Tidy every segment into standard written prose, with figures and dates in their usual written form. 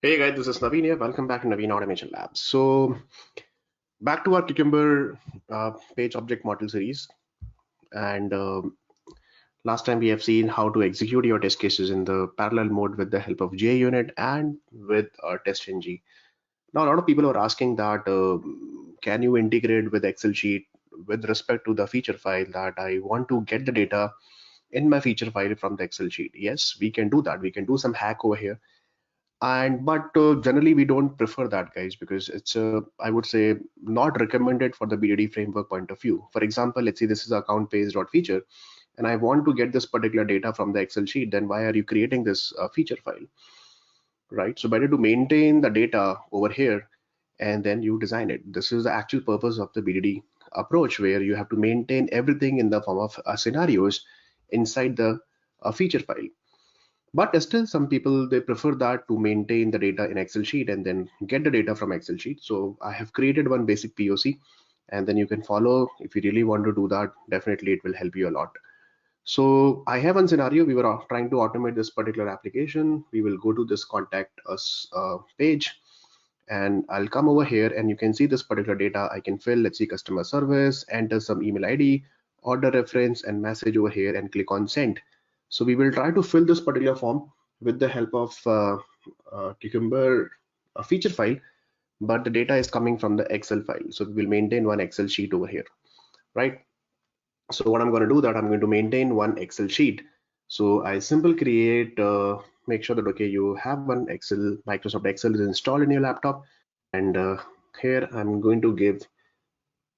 Hey guys, this is Naveen here. Welcome back to Naveen Automation Labs. So back to our Cucumber page object model series. And last time we have seen how to execute your test cases in the parallel mode with the help of JUnit and with TestNG. Now a lot of people are asking that can you integrate with Excel sheet with respect to the feature file that I want to get the data in my feature file from the Excel sheet. Yes, we can do that. We can do some hack over here, and but generally we don't prefer that, guys, because it's I would say not recommended for the BDD framework point of view. For example, let's say this is account page dot feature and I want to get this particular data from the Excel sheet. Then why are you creating this feature file, right? So better to maintain the data over here and then you design it. This is the actual purpose of the BDD approach, where you have to maintain everything in the form of scenarios inside the feature file. But still, some people, they prefer that to maintain the data in Excel sheet and then get the data from Excel sheet. So I have created one basic POC, and then you can follow if you really want to do that. Definitely, it will help you a lot. So I have one scenario. We were trying to automate this particular application. We will go to this contact us page, and I'll come over here and you can see this particular data I can fill. Let's see, customer service, enter some email ID, order reference and message over here, and click on send. So we will try to fill this particular form with the help of Cucumber feature file, but the data is coming from the Excel file. So we will maintain one Excel sheet over here, right? So what I'm going to do, that I'm going to maintain one Excel sheet. So I simply create, make sure that, okay, you have one Excel, Microsoft Excel is installed in your laptop. And here I'm going to give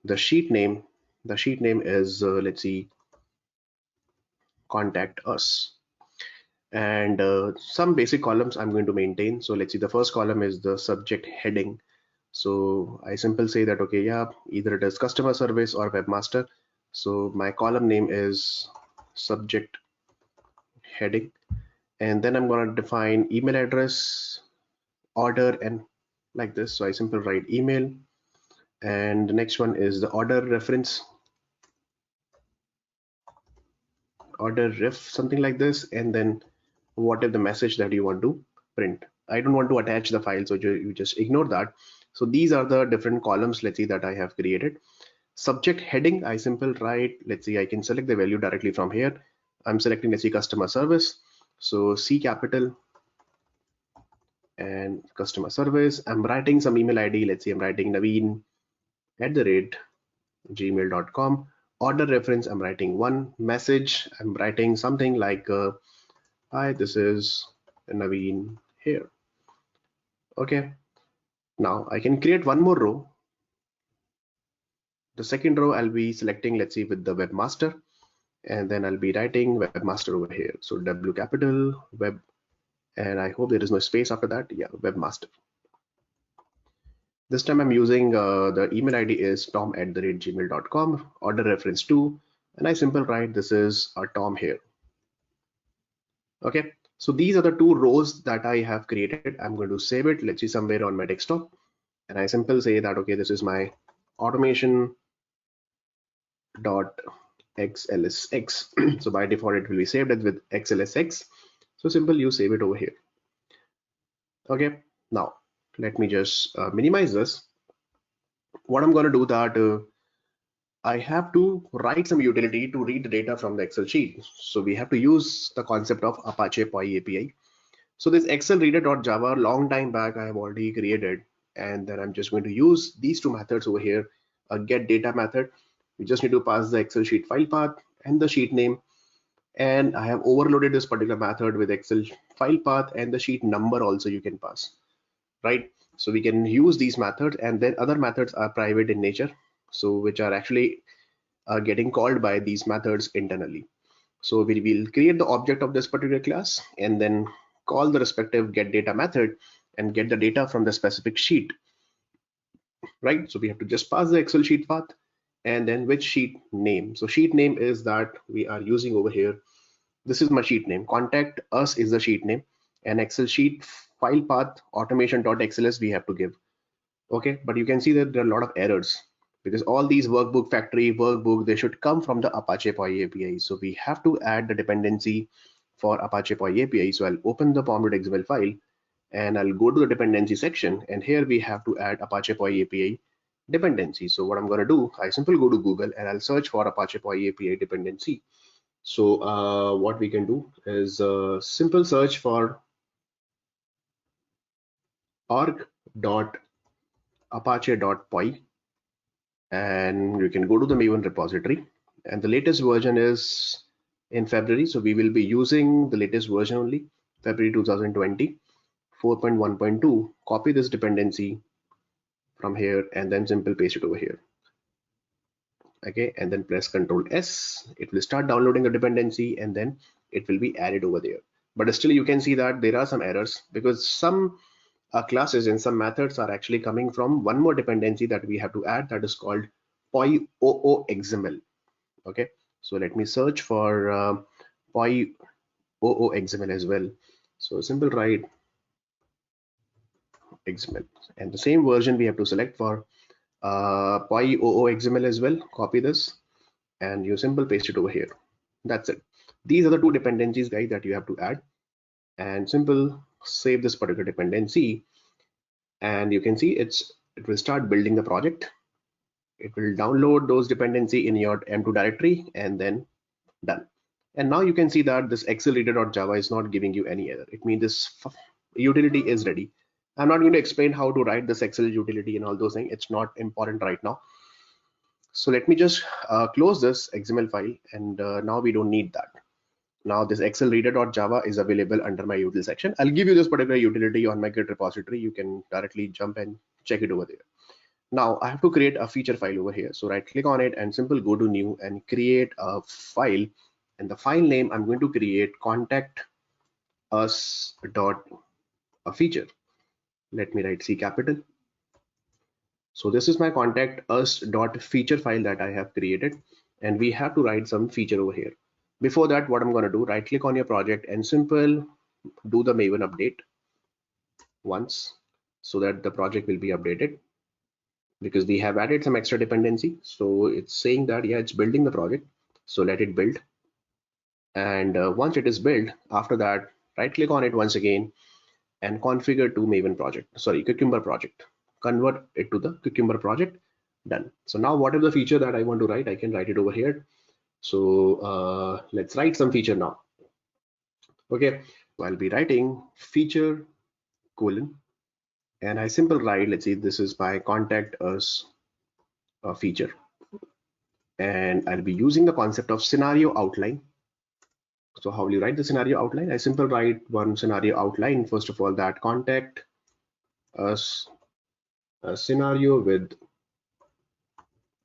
the sheet name. The sheet name is, let's see, contact us. And some basic columns I'm going to maintain. So let's see, the first column is the subject heading. So I simply say that, okay, yeah, either it is customer service or webmaster. So my column name is subject heading, and then I'm going to define email address, order, and like this. So I simply write email, and the next one is the order reference, order ref, something like this, and then what is the message that you want to print. I don't want to attach the file, so you just ignore that. So these are the different columns, let's see, that I have created. Subject heading, I simply write, let's see, I can select the value directly from here. I'm selecting, let's see, customer service, so C capital and customer service. I'm writing some email ID, let's see, I'm writing Naveen @gmail.com. Order reference, I'm writing one. Message, I'm writing something like hi, this is Naveen here. Okay, now I can create one more row. The second row I'll be selecting, let's see, with the webmaster, and then I'll be writing webmaster over here. So W capital web, and I hope there is no space after that. Yeah, webmaster. This time I'm using the email ID is tom@gmail.com, order reference 2, and I simply write this is a Tom here. Okay, so these are the two rows that I have created. I'm going to save it, let's see, somewhere on my desktop, and I simply say that, okay, this is my automation.xlsx. So by default it will be saved as with xlsx. So simple, you save it over here. Okay, now let me just minimize this. What I'm going to do, that I have to write some utility to read the data from the Excel sheet. So we have to use the concept of Apache Poi API. So this Excel reader.java, long time back I have already created, and then I'm just going to use these two methods over here. A get data method, we just need to pass the Excel sheet file path and the sheet name, and I have overloaded this particular method with Excel file path and the sheet number also you can pass, right? So we can use these methods, and then other methods are private in nature, so which are actually getting called by these methods internally. So we will create the object of this particular class and then call the respective get data method and get the data from the specific sheet, right? So we have to just pass the Excel sheet path and then which sheet name. So sheet name is that we are using over here. This is my sheet name. Contact us is the sheet name, and Excel sheet file path automation.xls we have to give. Okay, but you can see that there are a lot of errors because all these workbook factory workbook, they should come from the Apache Poi API. So we have to add the dependency for Apache Poi API. So I'll open the pom.xml file, and I'll go to the dependency section, and here we have to add Apache Poi API dependency. So what I'm going to do, I simply go to Google and I'll search for Apache Poi API dependency. So what we can do is simple search for org.apache.py, and you can go to the Maven repository, and the latest version is in February, so we will be using the latest version only, February 2020 4.1.2. Copy this dependency from here and then simple paste it over here. Okay, and then press Ctrl S. It will start downloading the dependency and then it will be added over there. But still you can see that there are some errors because some classes and some methods are actually coming from one more dependency that we have to add, that is called pom.xml. Okay, so let me search for pom.xml as well. So simple write XML, and the same version we have to select for pom.xml as well. Copy this and you simple paste it over here. That's it. These are the two dependencies, guys, that you have to add, and simple save this particular dependency, and you can see it will start building the project. It will download those dependency in your M2 directory and then done. And now you can see that this excelreader.java is not giving you any error. It means this utility is ready. I'm not going to explain how to write this Excel utility and all those things. It's not important right now. So let me just close this XML file, and now we don't need that. Now this excelreader.java is available under my util section. I'll give you this particular utility on my Git repository. You can directly jump and check it over there. Now I have to create a feature file over here. So right click on it and simple go to new and create a file. And the file name I'm going to create contact us dot a feature. Let me write C capital. So this is my contact us dot feature file that I have created, and we have to write some feature over here. Before that, what I'm going to do, right click on your project and simple do the Maven update once so that the project will be updated, because we have added some extra dependency. So it's saying that yeah, it's building the project, so let it build. And once it is built, after that right click on it once again and configure to Maven project, sorry, Cucumber project, convert it to the Cucumber project. Done. So now whatever the feature that I want to write, I can write it over here. So let's write some feature now. Okay, so I'll be writing feature colon, and I simple write, let's see, this is my contact us feature, and I'll be using the concept of scenario outline. So how will you write the scenario outline? I simple write one scenario outline. First of all, that contact us a scenario with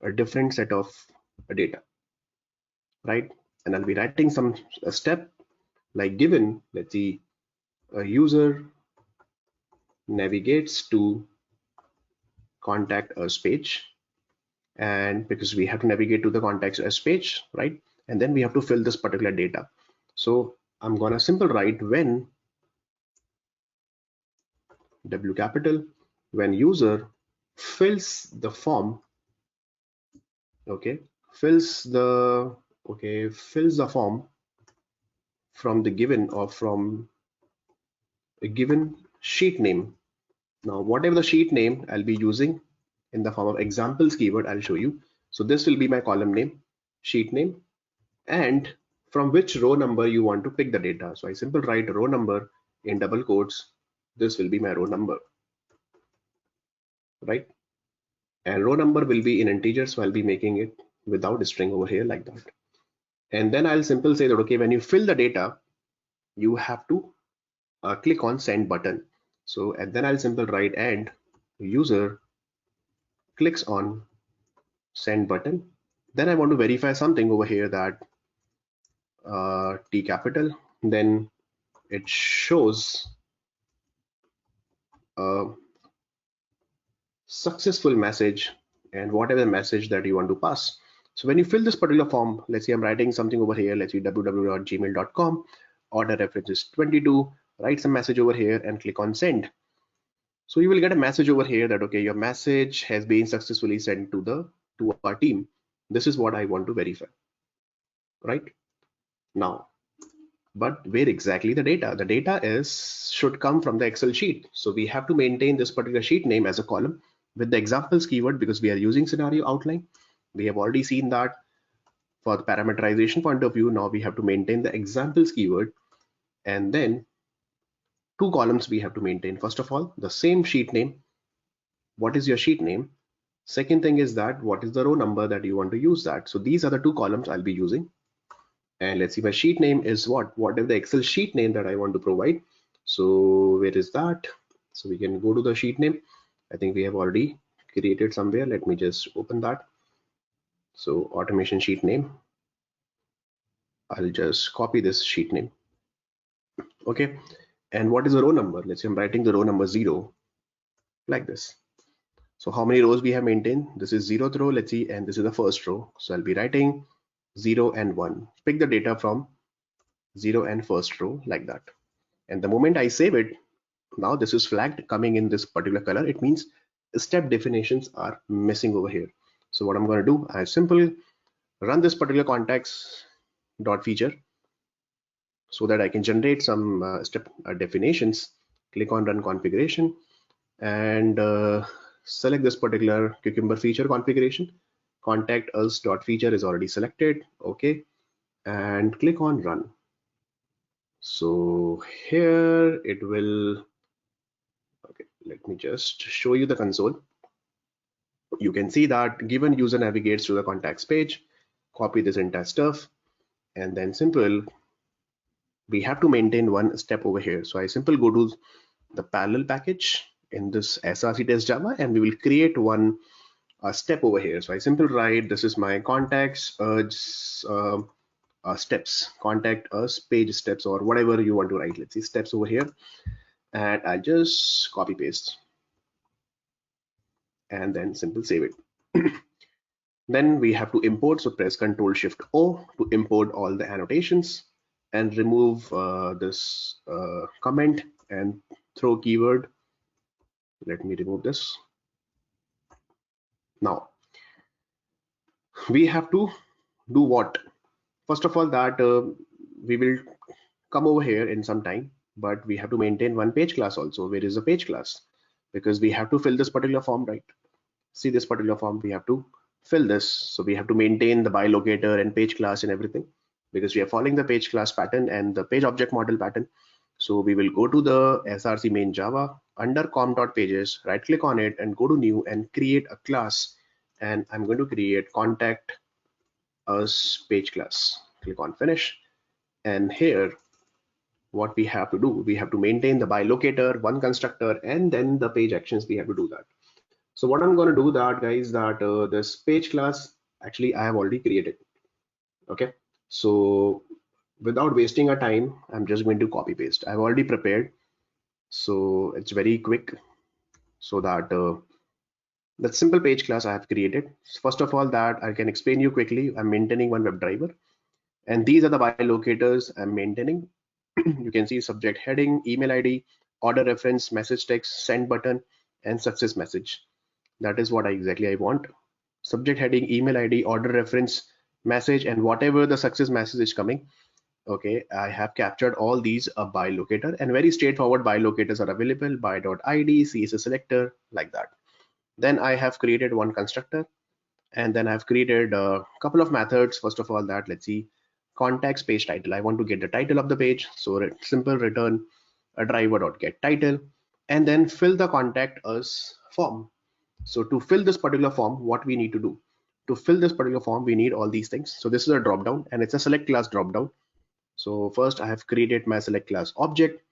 a different set of data, right? And I'll be writing some step like given, let's see, a user navigates to contact us page, and because we have to navigate to the contact us page, right? And then we have to fill this particular data. So I'm gonna simple write when W capital, when user fills the form, okay, fills the form from the given or from a given sheet name. Now whatever the sheet name I'll be using in the form of examples keyword, I'll show you. So this will be my column name, sheet name, and from which row number you want to pick the data. So I simple write row number in double quotes. This will be my row number, right? And row number will be in integer, so I'll be making it without a string over here like that. And then I'll simple say that okay, when you fill the data, you have to click on send button. So and then I'll simple write and user clicks on send button. Then I want to verify something over here, that T capital, then it shows a successful message and whatever message that you want to pass. So when you fill this particular form, let's say I'm writing something over here, let's see www.gmail.com, order reference is 22, write some message over here and click on send. So you will get a message over here that okay, your message has been successfully sent to our team. This is what I want to verify, right? Now But where exactly the data? The data should come from the Excel sheet. So we have to maintain this particular sheet name as a column with the examples keyword because we are using scenario outline. We have already seen that for the parameterization point of view. Now we have to maintain the examples keyword, and then two columns we have to maintain. First of all, the same sheet name. What is your sheet name? Second thing is that what is the row number that you want to use that. So these are the two columns I'll be using. And let's see, my sheet name is what is the Excel sheet name that I want to provide. So where is that? So we can go to the sheet name. I think we have already created somewhere. Let me just open that. So automation sheet name. I'll just copy this sheet name. Okay. And what is the row number? Let's say I'm writing the row number 0 like this. So how many rows we have maintained? This is 0th row, let's see, and this is the first row. So I'll be writing 0 and 1. Pick the data from 0 and first row like that. And the moment I save it, now this is flagged coming in this particular color. It means step definitions are missing over here. So what I'm going to do, I simple run this particular context dot feature so that I can generate some step definitions. Click on run configuration and select this particular Cucumber feature configuration. Contact us dot feature is already selected. Okay, and click on run. So here it will. Okay, let me just show you the console. You can see that given user navigates to the contacts page, copy this entire stuff, and then simple. We have to maintain one step over here. So I simple go to the parallel package in this src test Java, and we will create one step over here. So I simple write this is my contacts steps, contact us page steps, or whatever you want to write. Let's see steps over here, and I just copy paste and then simple save it. Then we have to import, so press Ctrl Shift O to import all the annotations and remove this comment and throw keyword. Let me remove this. Now we have to do what? First of all, that we will come over here in some time, but we have to maintain one page class also. Where is the page class? Because we have to fill this particular form, right? See this particular form, we have to fill this. So we have to maintain the by locator and page class and everything because we are following the page class pattern and the page object model pattern. So we will go to the src main Java under com.pages, right click on it and go to new and create a class. And I'm going to create contact us page class. Click on finish. And here what we have to do, we have to maintain the by locator, one constructor, and then the page actions. We have to do that. So what I'm going to do that, guys, that this page class actually I have already created. Okay, so without wasting our time, I'm just going to copy paste. I've already prepared, so it's very quick. So that that simple page class I have created. First of all, that I can explain you quickly. I'm maintaining one WebDriver, and these are the by locators I'm maintaining. You can see subject heading, email ID, order reference, message text, send button, and success message. That is what exactly I want. Subject heading, email ID, order reference, message, and whatever the success message is coming. Okay, I have captured all these by locator, and very straightforward by locators are available by.id, CSS selector, like that. Then I have created one constructor, and then I've created a couple of methods. First of all, that let's see, contacts page title. I want to get the title of the page, so simple return a driver.get title, and then fill the contact us form. So to fill this particular form, what we need to do? To fill this particular form, we need all these things. So this is a drop down, and it's a select class drop down. So first I have created my select class object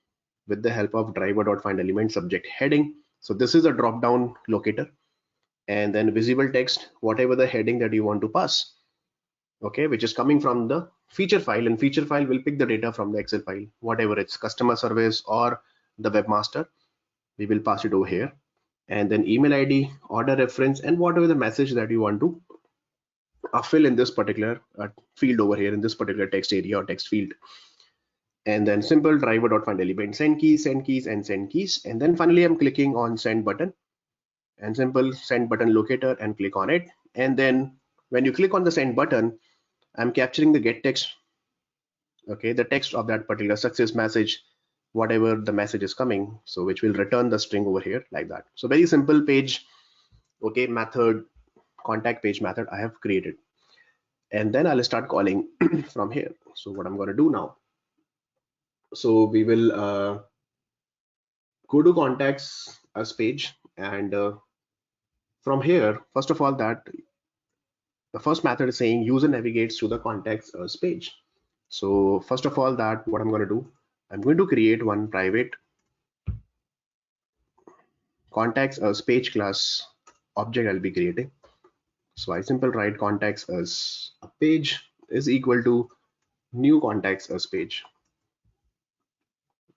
with the help of driver.findElement subject heading. So this is a drop down locator, and then visible text, whatever the heading that you want to pass, okay, which is coming from the feature file, and feature file will pick the data from the Excel file, whatever it's customer service or the webmaster, we will pass it over here. And then email ID, order reference, and whatever the message that you want to fill in this particular field over here in this particular text area or text field. And then simple driver.findElement send keys, and send keys. And then finally I'm clicking on send button, and simple send button locator, and click on it. And then when you click on the send button, I'm capturing the get text okay, the text of that particular success message, whatever the message is coming, so which will return the string over here like that. So very simple page, okay, method, contact page method I have created, and then I'll start calling from here. So what I'm going to do now, so we will go to contacts us page, and from here, first of all, that the first method is saying user navigates to the contacts us page. So first of all, that what I'm going to do, I'm going to create one private contacts us page class object I'll be creating. So I simple write contacts as a page is equal to new contacts as page.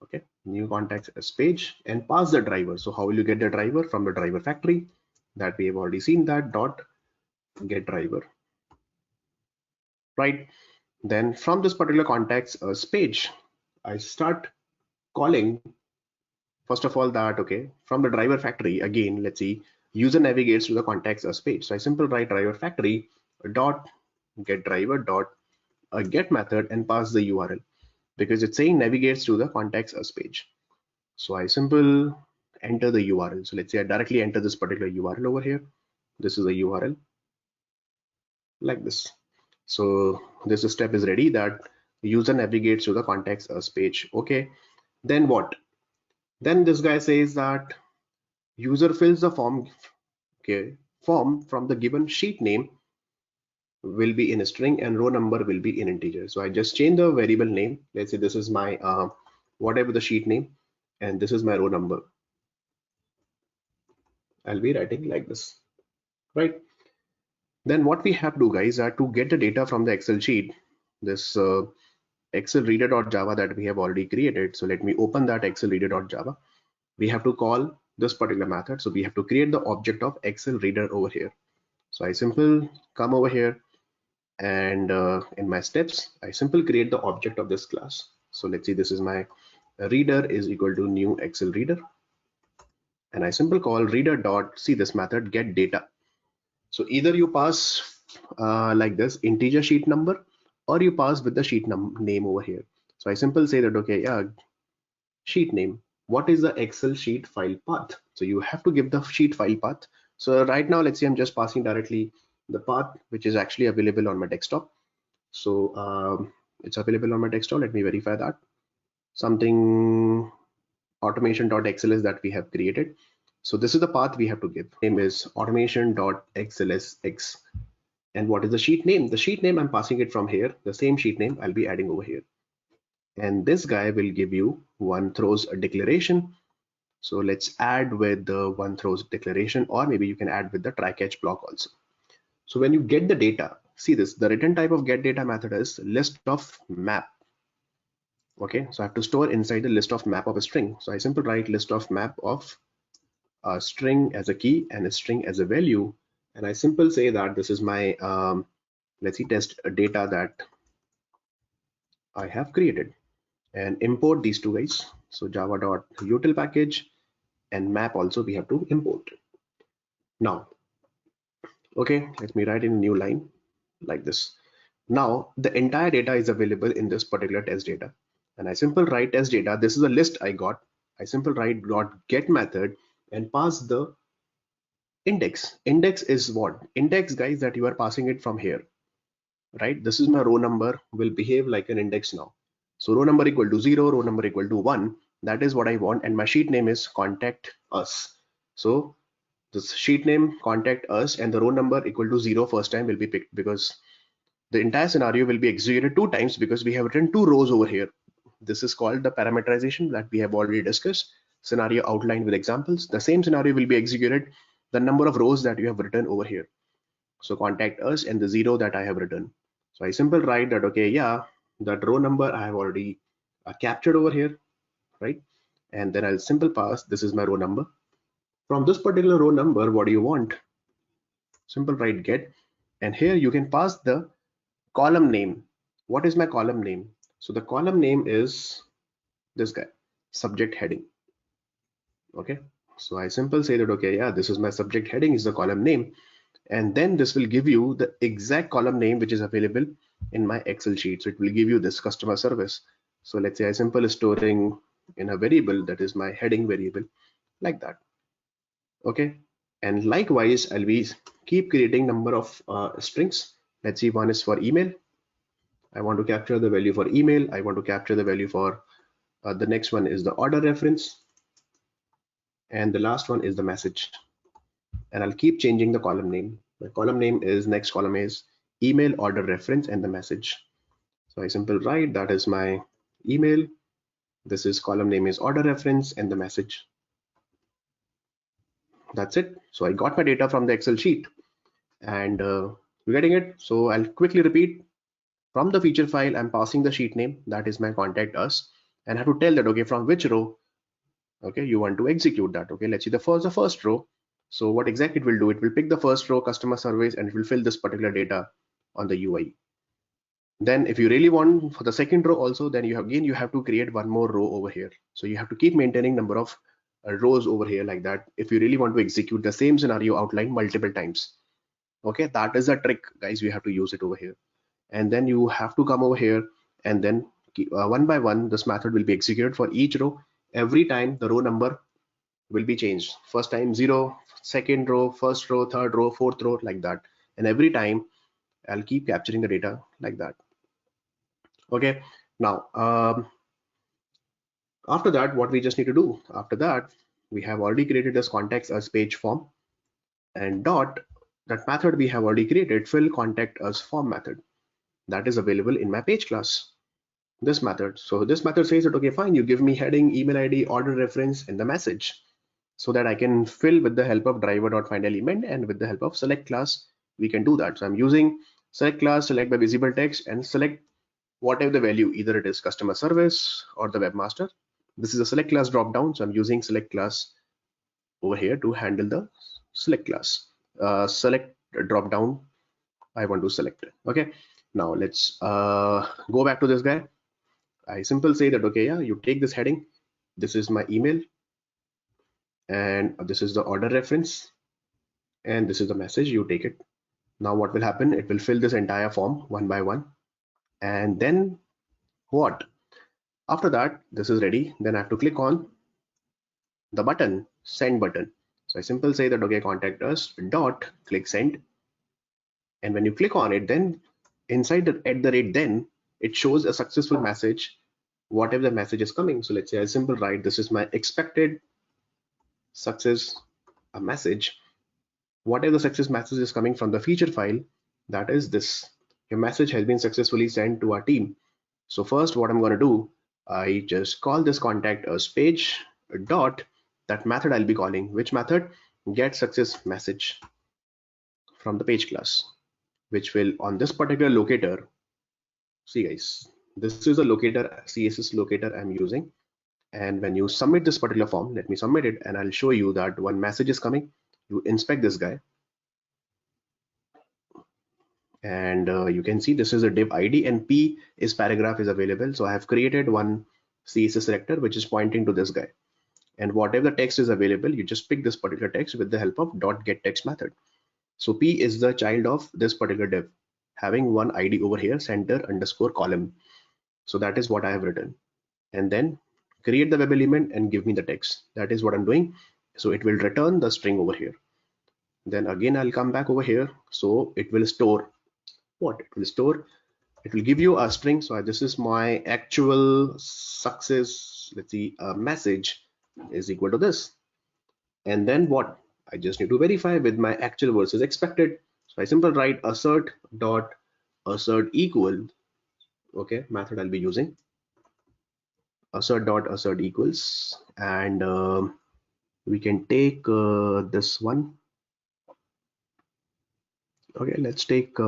Okay, new contacts as page, and pass the driver. So how will you get the driver? From the driver factory that we have already seen, that dot get driver, right? Then from this particular contacts as page, I start calling first of all that, okay, from the driver factory again, let's see, user navigates to the contacts as page. So I simple write driver factory dot get driver dot a get method and pass the URL, because it's saying navigates to the contacts us page. So I simple enter the URL. So let's say I directly enter this particular URL over here. This is a URL like this. So this step is ready, that user navigates to the contacts us page. Okay, then what? Then this guy says that user fills the form, okay, form from the given sheet name will be in a string and row number will be in integer. So I just change the variable name. Let's say this is my whatever the sheet name, and this is my row number. I'll be writing like this, right? Then what we have to do, guys, are to get the data from the Excel sheet, this Excel reader.java that we have already created. So let me open that Excel reader.java. We have to call this particular method. So we have to create the object of Excel reader over here. So I simple come over here, and in my steps, I simple create the object of this class. So let's see, this is my reader is equal to new Excel reader, and I simple call reader dot see this method get data. So either you pass like this integer sheet number, or you pass with the sheet name over here. So I simple say that, okay, yeah, sheet name, what is the Excel sheet file path? So you have to give the sheet file path. So right now, let's say I'm just passing directly the path which is actually available on my desktop. So it's available on my desktop. Let me verify that. Something automation.xls that we have created. So this is the path we have to give. Name is automation.xlsx. And what is the sheet name? The sheet name I'm passing it from here. The same sheet name I'll be adding over here. And this guy will give you one throws a declaration. So let's add with the one throws declaration, or maybe you can add with the try catch block also. So when you get the data, see this, the return type of get data method is list of map. Okay, so I have to store inside the list of map of a string. So I simply write list of map of a string as a key and a string as a value. And I simply say that this is my, let's see, test data that I have created, and import these two guys. So java.util package and map also we have to import. Now, okay, let me write in a new line like this. Now the entire data is available in this particular test data, and I simple write test data. This is a list I got. I simple write dot get method and pass the index. Index is what? Index, guys, that you are passing it from here, right? This is my row number, will behave like an index now. So row number equal to 0, row number equal to 1. That is what I want, and my sheet name is contact us. So this sheet name contact us and the row number equal to 0 first time will be picked, because the entire scenario will be executed 2 times because we have written 2 rows over here. This is called the parameterization that we have already discussed. Scenario outlined with examples. The same scenario will be executed the number of rows that you have written over here. So contact us and the 0 that I have written. So I simple write that, okay, yeah, that row number I have already captured over here, right? And then I'll simple pass, this is my row number. From this particular row number, what do you want? Simple write get, and here you can pass the column name. What is my column name? So the column name is this guy, subject heading. Okay, so I simple say that, okay, yeah, this is my subject heading is the column name, and then this will give you the exact column name which is available in my Excel sheet. So it will give you this customer service. So let's say I simple storing in a variable that is my heading variable like that. Okay, and likewise I'll be keep creating number of strings. Let's see, one is for email. I want to capture the value for email. I want to capture the value for the next one is the order reference, and the last one is the message. And I'll keep changing the column name. My column name is, next column is email, order reference, and the message. So I simple write that is my email. This is column name is order reference and the message. That's it. So I got my data from the Excel sheet, and you're getting it. So I'll quickly repeat. From the feature file, I'm passing the sheet name, that is my contact us, and I have to tell that, okay, from which row, okay, you want to execute that. Okay, let's see the first row. So what exactly it will do, it will pick the first row, customer service, and it will fill this particular data on the UI. Then if you really want for the second row also, then you have to create one more row over here. So you have to keep maintaining number of rows over here like that if you really want to execute the same scenario outlined multiple times. Okay, that is a trick, guys. We have to use it over here. And then you have to come over here, and then one by one this method will be executed for each row. Every time the row number will be changed. First time 0, second row, first row, third row, fourth row, like that. And every time I'll keep capturing the data like that. Okay, now after that, what we just need to do, after that, we have already created this contacts us page form, and dot, that method we have already created, fill contact us form method, that is available in my page class, this method. So this method says that, okay, fine, you give me heading, email ID, order reference, and the message, so that I can fill with the help of driver.findElement, and with the help of select class we can do that. So I'm using select class, select by visible text, and select whatever the value, either it is customer service or the webmaster. This is a select class drop down, so I'm using select class over here to handle the select class. Select drop down, I want to select it. Okay, now let's go back to this guy. I simple say that, okay, yeah, you take this heading, this is my email, and this is the order reference, and this is the message, you take it. Now what will happen, it will fill this entire form one by one, and then what, after that this is ready, then I have to click on the button, send button. So I simple say that, okay, contact us dot click send, and when you click on it, then inside the @ then it shows a successful message, whatever the message is coming. So let's say I simple write, this is my expected success a message, whatever the success message is coming from the feature file, that is this, your message has been successfully sent to our team. So first what I'm going to do, I just call this contact us page dot, that method I'll be calling, which method, get success message from the page class, which will on this particular locator, see guys, this is a locator, CSS locator I'm using, and when you submit this particular form, let me submit it, and I'll show you that one message is coming. You inspect this guy, and you can see this is a div ID, and P is paragraph is available. So I have created one CSS selector which is pointing to this guy, and whatever the text is available, you just pick this particular text with the help of dot get text method. So P is the child of this particular div, having one ID over here, center underscore column. So that is what I have written, and then create the web element and give me the text. That is what I'm doing. So it will return the string over here. Then again I'll come back over here, so it will store what, it will store, it will give you a string. So this is my actual success, let's see, a message is equal to this, and then what, I just need to verify with my actual versus expected. So I simply write assert dot assert equal, okay, method I'll be using assert dot assert equals, and we can take this one. Okay, let's take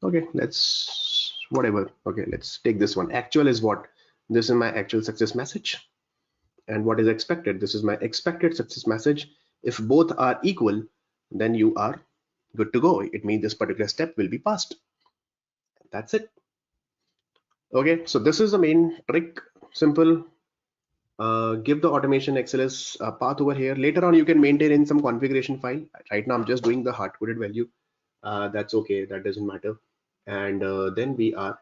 okay, let's whatever, okay, let's take this one. Actual is what, this is my actual success message, and what is expected, this is my expected success message. If both are equal, then you are good to go. It means this particular step will be passed. That's it. Okay, so this is the main trick, simple. Give the automation XLS path over here. Later on you can maintain in some configuration file. Right now I'm just doing the hard-coded value. That's okay, that doesn't matter. and then we are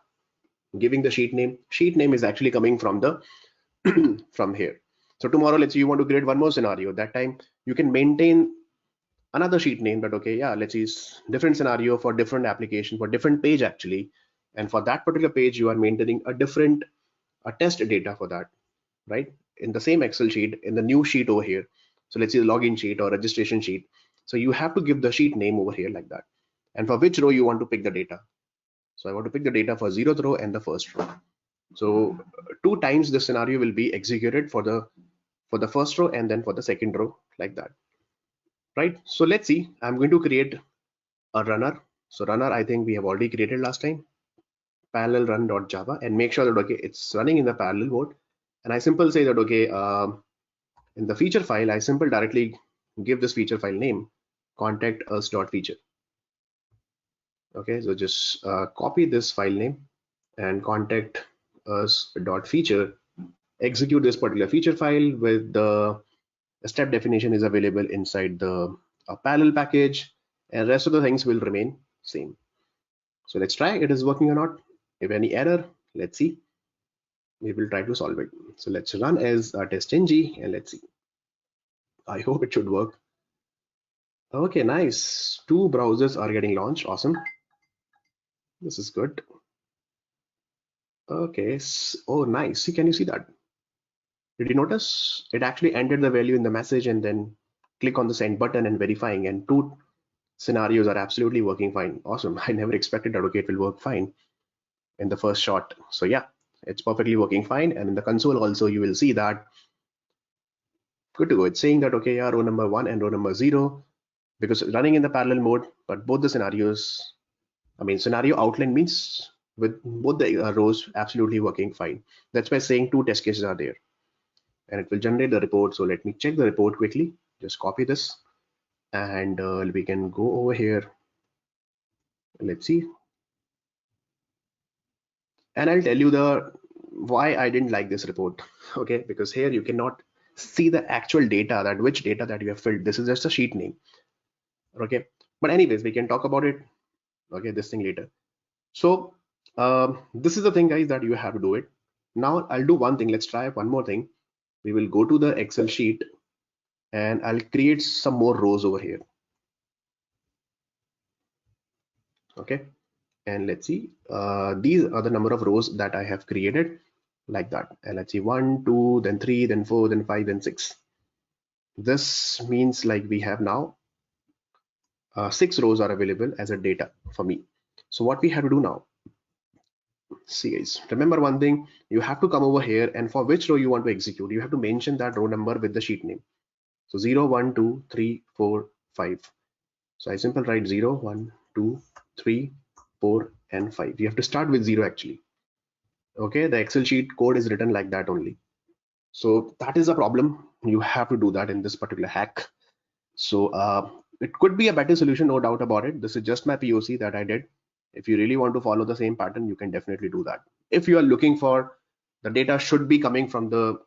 giving the sheet name. Sheet name is actually coming from the from here. So tomorrow, let's say you want to create one more scenario. That time you can maintain another sheet name, but okay, yeah, let's use different scenario for different application for different page actually. And for that particular page, you are maintaining a different test data for that, right? In the same Excel sheet, in the new sheet over here. So let's say the login sheet or registration sheet. So you have to give the sheet name over here like that. And for which row you want to pick the data. So I want to pick the data for 0th row and the first row. So two times the scenario will be executed for the first row and then for the second row like that, right? So let's see. I'm going to create a runner. So runner, I think we have already created last time. Parallel run.java, and make sure that okay, it's running in the parallel mode. And I simple say that okay, in the feature file, I simple directly give this feature file name contact us.feature. Okay, so just copy this file name and contact us.feature. Execute this particular feature file with the step definition is available inside the parallel package, and rest of the things will remain same. So let's try it is working or not. If any error, let's see. We will try to solve it. So let's run as TestNG and let's see. I hope it should work. Okay, nice. 2 browsers are getting launched. Awesome. This is good. Okay. Oh, nice. See, can you see that? Did you notice? It actually entered the value in the message and then click on the send button and verifying, and 2 scenarios are absolutely working fine. Awesome. I never expected that okay, it will work fine in the first shot. So yeah, it's perfectly working fine. And in the console also, you will see that good to go. It's saying that okay, yeah, row number 1 and row number 0, because it's running in the parallel mode, but both the scenarios, I mean, scenario outline means with both the rows absolutely working fine. That's why saying 2 test cases are there, and it will generate the report. So let me check the report quickly. Just copy this, and we can go over here. Let's see, and I'll tell you the why I didn't like this report. Okay, because here you cannot see the actual data, that which data that you have filled. This is just a sheet name. Okay, but anyways, we can talk about it. Okay, this thing later. So this is the thing, guys, that you have to do it. Now I'll do one thing. Let's try one more thing. We will go to the Excel sheet and I'll create some more rows over here. Okay, and let's see. These are the number of rows that I have created like that. And let's see, 1, 2, then 3, then 4, then 5, then 6. This means like we have now 6 rows are available as a data for me. So what we have to do now, see guys, remember one thing, you have to come over here, and for which row you want to execute, you have to mention that row number with the sheet name. So 0, 1, 2, 3, 4, 5. So I simply write 0, 1, 2, 3, 4, and 5. You have to start with 0 actually. Okay, the Excel sheet code is written like that only. So that is a problem. You have to do that in this particular hack. So it could be a better solution, no doubt about it. This is just my POC that I did. If you really want to follow the same pattern, you can definitely do that. If you are looking for the data should be coming from the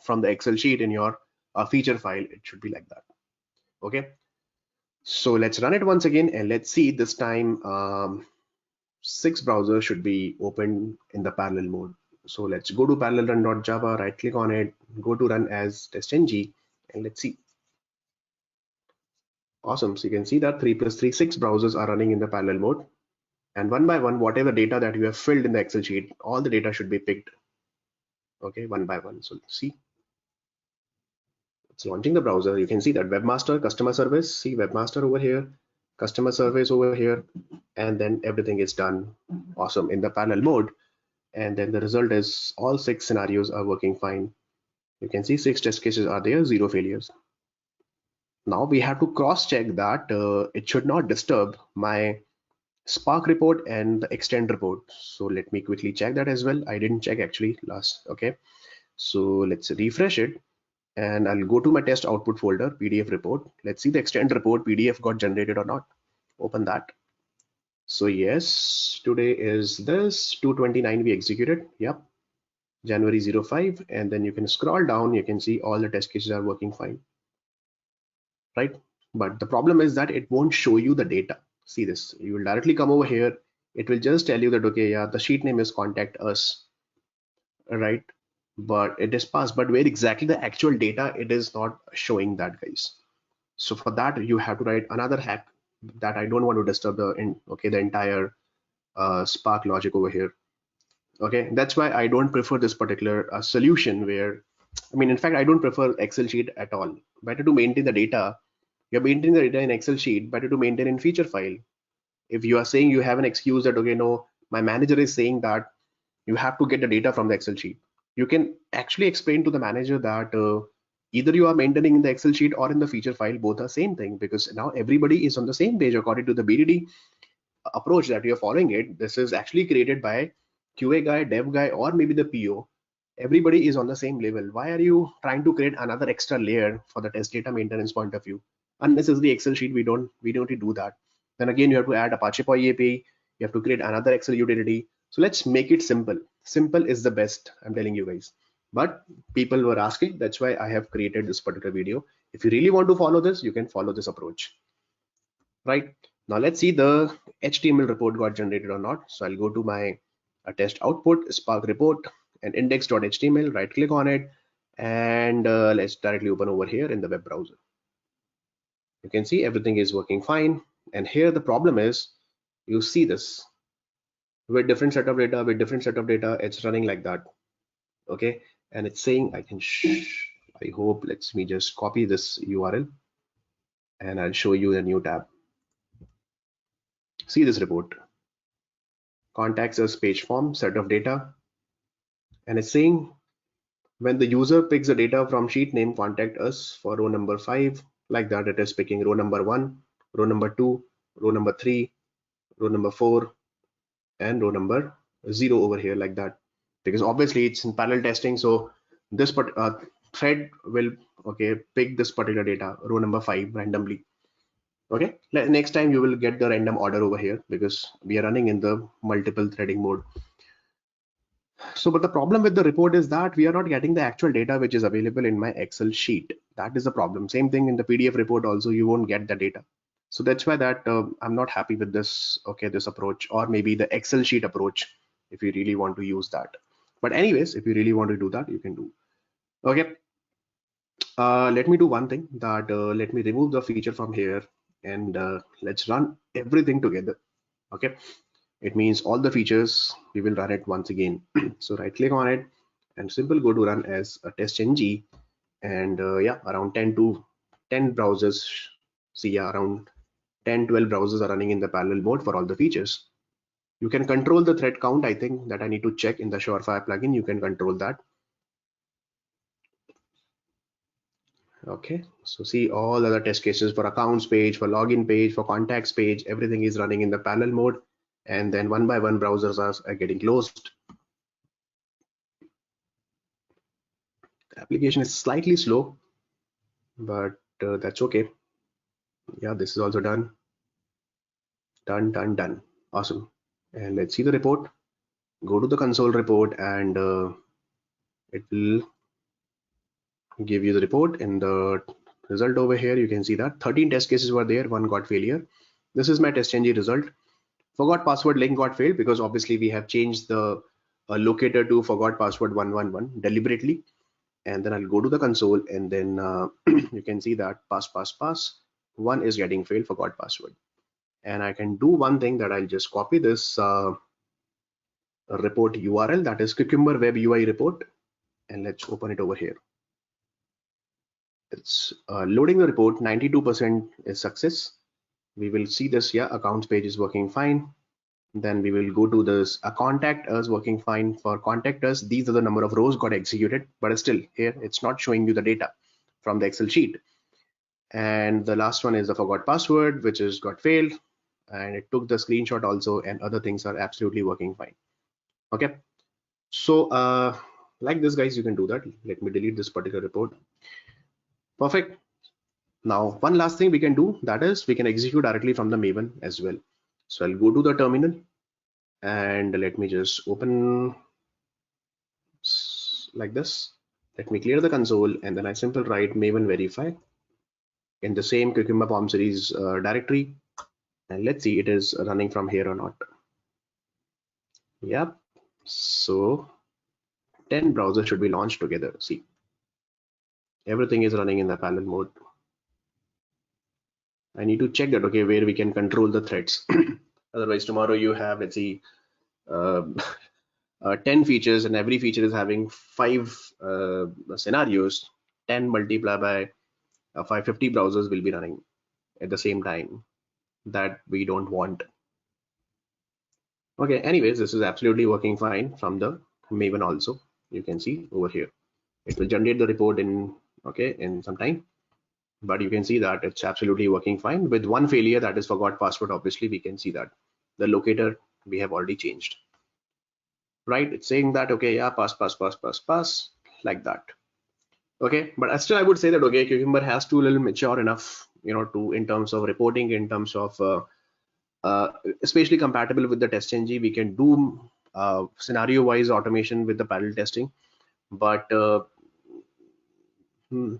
from the Excel sheet in your feature file, it should be like that. Okay, so let's run it once again and let's see this time 6 browsers should be open in the parallel mode. So let's go to parallel run.java, right click on it, go to run as TestNG, and let's see. Awesome. So you can see that 3 plus 3, 6 browsers are running in the parallel mode. And one by one, whatever data that you have filled in the Excel sheet, all the data should be picked. Okay, one by one. So let's see. It's launching the browser. You can see that webmaster, customer service, see webmaster over here, customer service over here, and then everything is done. Awesome in the parallel mode. And then the result is all 6 scenarios are working fine. You can see 6 test cases are there, 0 failures. Now we have to cross check that it should not disturb my Spark report and the extend report. So let me quickly check that as well. I didn't check actually last. Okay, so let's refresh it and I'll go to my test output folder, PDF report. Let's see the extend report PDF got generated or not. Open that. So yes, today is this 229 we executed. Yep, January 05, and then you can scroll down. You can see all the test cases are working fine, right? But the problem is that it won't show you the data. see this, you will directly come over here. It will just tell you that, okay, yeah, the sheet name is contact us, right? But it is passed, but where exactly the actual data, it is not showing that, guys. So for that, you have to write another hack that I don't want to disturb the entire Spark logic over here. Okay, that's why I don't prefer this particular solution where, I mean, in fact, I don't prefer Excel sheet at all. Better to maintain the data. You're maintaining the data in Excel sheet, better to maintain in feature file. If you are saying you have an excuse that, okay, no, my manager is saying that you have to get the data from the Excel sheet, you can actually explain to the manager that either you are maintaining in the Excel sheet or in the feature file, both are same thing, because now everybody is on the same page according to the BDD approach that you're following it. This is actually created by QA guy, dev guy, or maybe the PO. Everybody is on the same level. Why are you trying to create another extra layer for the test data maintenance point of view? Unnecessary Excel sheet, we don't do that. Then again, you have to add Apache Poi API. You have to create another Excel utility. So let's make it simple. Simple is the best, I'm telling you guys. But people were asking, that's why I have created this particular video. If you really want to follow this, you can follow this approach. Right, now let's see the HTML report got generated or not. So I'll go to my test output, Spark report, and index.html, right click on it, and let's directly open over here in the web browser. You can see everything is working fine. And here the problem is, you see this, with different set of data, it's running like that. Okay, and it's saying, I hope, let me just copy this URL and I'll show you a new tab. See this report, contacts us page form, set of data, and it's saying when the user picks the data from sheet name, contact us for row number 5, like that. It is picking row number 1, row number 2, row number 3, row number 4, and row number 0 over here, like that, because obviously it's in parallel testing. So this thread will, okay, pick this particular data, row number 5, randomly. Okay, next time you will get the random order over here, because we are running in the multiple threading mode. So, but the problem with the report is that we are not getting the actual data which is available in my Excel sheet. That is the problem. Same thing in the PDF report also, you won't get the data. So that's why that I'm not happy with this, okay, this approach, or maybe the Excel sheet approach, if you really want to use that. But anyways, if you really want to do that, you can do. Okay, let me do one thing, that let me remove the feature from here, and let's run everything together. Okay, it means all the features, we will run it once again. So right click on it and simple go to run as a TestNG, and yeah, around 10 browsers, see, yeah, around 10-12 browsers are running in the parallel mode for all the features. You can control the thread count. I think that I need to check in the Surefire plugin, you can control that. Okay, so see all other test cases for accounts page, for login page, for contacts page, everything is running in the parallel mode, and then one by one browsers are getting closed. The application is slightly slow, but that's okay. Yeah, this is also done. Done. Awesome. And let's see the report. Go to the console report, and it will give you the report. In the result over here, you can see that 13 test cases were there, one got failure. This is my TestNG result. Forgot password link got failed because obviously we have changed the locator to forgot password 111 deliberately. And then I'll go to the console, and then you can see that pass one is getting failed, forgot password. And I can do one thing, that I'll just copy this report URL, that is Cucumber Web UI report, and let's open it over here. It's loading the report. 92% is success. We will see this. Yeah, accounts page is working fine. Then we will go to this contact us, working fine. For contact us, these are the number of rows got executed, but still here it's not showing you the data from the Excel sheet. And the last one is the forgot password, which is got failed, and it took the screenshot also, and other things are absolutely working fine. Okay, so like this, guys, you can do that. Let me delete this particular report. Perfect. Now one last thing we can do, that is we can execute directly from the Maven as well. So I'll go to the terminal, and let me just open like this. Let me clear the console, and then I simply write Maven verify in the same Cucumber POM series directory. and let's see it is running from here or not. Yep. So 10 browsers should be launched together. See, everything is running in the parallel mode. I need to check that, okay, where we can control the threads. Otherwise, tomorrow you have, let's see, uh, 10 features, and every feature is having 5 scenarios. 10 multiplied by 550 browsers will be running at the same time. That we don't want. Okay, anyways, this is absolutely working fine from the Maven also. You can see over here. It will generate the report in some time. But you can see that it's absolutely working fine with one failure, that is forgot password. Obviously we can see that the locator we have already changed, right? It's saying that, okay, yeah, pass like that. Okay, but still I would say that, okay, Cucumber has to a little mature enough, to in terms of reporting, in terms of especially compatible with the TestNG. We can do scenario wise automation with the parallel testing, but I'm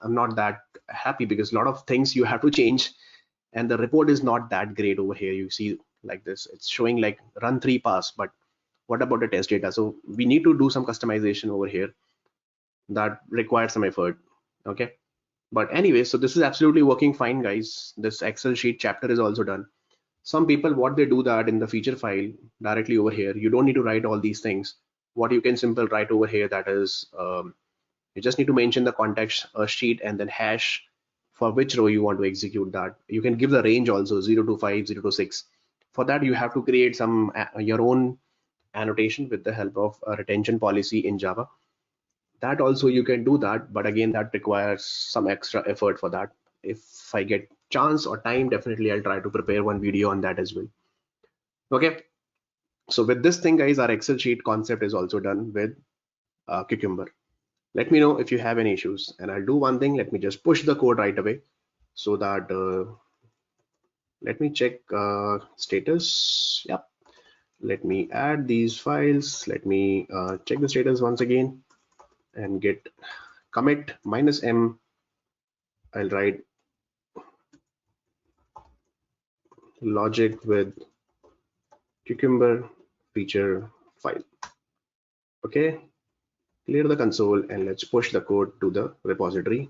not that happy because a lot of things you have to change, and the report is not that great over here. You see like this, it's showing like run 3 pass, but what about the test data? So we need to do some customization over here that requires some effort. Okay, but anyway, so this is absolutely working fine, guys. This Excel sheet chapter is also done. Some people, what they do that in the feature file directly over here, you don't need to write all these things. What you can simply write over here, that is you just need to mention the context sheet and then hash for which row you want to execute that. You can give the range also, 0 to 5, 0 to 6. For that, you have to create some your own annotation with the help of a retention policy in Java. That also you can do that, but again, that requires some extra effort for that. If I get chance or time, definitely I'll try to prepare one video on that as well. Okay, so with this thing, guys, our Excel sheet concept is also done with Cucumber. Let me know if you have any issues, and I'll do one thing. Let me just push the code right away so that let me check status. Yep, let me add these files. Let me check the status once again and get commit -m. I'll write logic with Cucumber feature file. Okay, clear the console and let's push the code to the repository.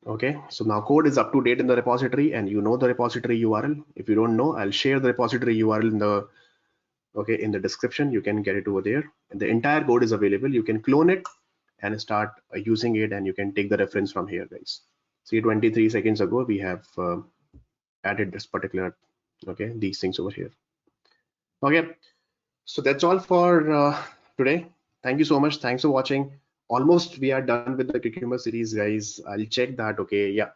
Okay, so now code is up to date in the repository, and you know the repository URL. If you don't know, I'll share the repository URL in the description. You can get it over there, and the entire code is available. You can clone it and start using it, and you can take the reference from here, guys. See, 23 seconds ago we have added this particular these things over here. Okay, so that's all for today. Thank you so much. Thanks for watching. Almost we are done with the Cucumber series, guys. I'll check that. Okay, yeah,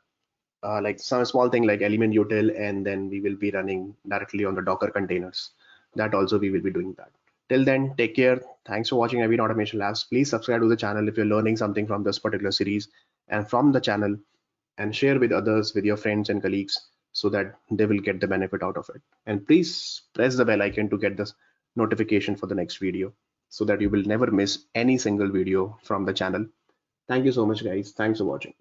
like some small thing like element util, and then we will be running directly on the Docker containers. That also we will be doing that. Till then, take care. Thanks for watching Naveen Automation Labs. Please subscribe to the channel if you're learning something from this particular series and from the channel, and share with others, with your friends and colleagues, so that they will get the benefit out of it. And please press the bell icon to get the notification for the next video, so that you will never miss any single video from the channel. Thank you so much, guys. Thanks for watching.